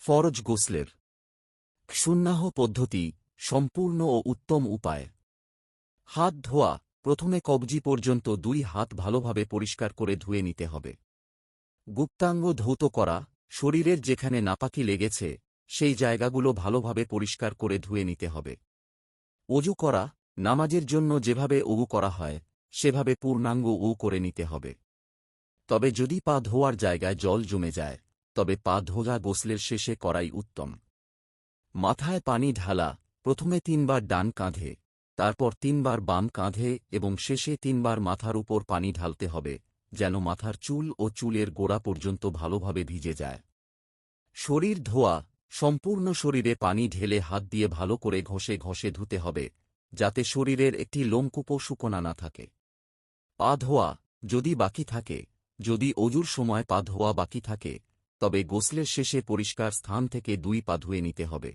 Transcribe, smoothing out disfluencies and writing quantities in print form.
ফরজ গোসলের সুন্নাহ পদ্ধতি সম্পূর্ণ ও উত্তম উপায়। হাত ধোয়া। প্রথমে কবজি পর্যন্ত 2 হাত ভালোভাবে পরিষ্কার করে ধুয়ে নিতে হবে। গুপ্তাঙ্গ ধৌত করা। শরীরের যেখানে নাপাকি লেগেছে সেই জায়গাগুলো ভালোভাবে পরিষ্কার করে ধুয়ে নিতে হবে। অজু করা। নামাজের জন্য যেভাবে অজু করা হয় সেভাবে পূর্ণাঙ্গ অজু করে নিতে হবে। তবে যদি পা ধোয়ার জায়গায় জল জমে যায় তবে পা ধোয়া গোসলের শেষে করাই উত্তম। মাথায় পানি ঢালা। প্রথমে 3 বার ডান কাঁধে, তারপর 3 বার বাম কাঁধে এবং শেষে 3 বার মাথার উপর পানি ঢালতে হবে, যেন মাথার চুল ও চুলের গোড়া পর্যন্ত ভালোভাবে ভিজে যায়। শরীর ধোয়া। সম্পূর্ণ শরীরে পানি ঢেলে হাত দিয়ে ভালো করে ঘষে ঘষে ধুতে হবে, যাতে শরীরের একটি লোমকূপও শুকনা না থাকে। পা ধোয়া। যদি বাকি থাকে, যদি অজুর সময় পা ধোয়া বাকি থাকে, তবে গোসলের শেষে পরিষ্কার স্থান থেকে 2 পা ধুয়ে নিতে হবে।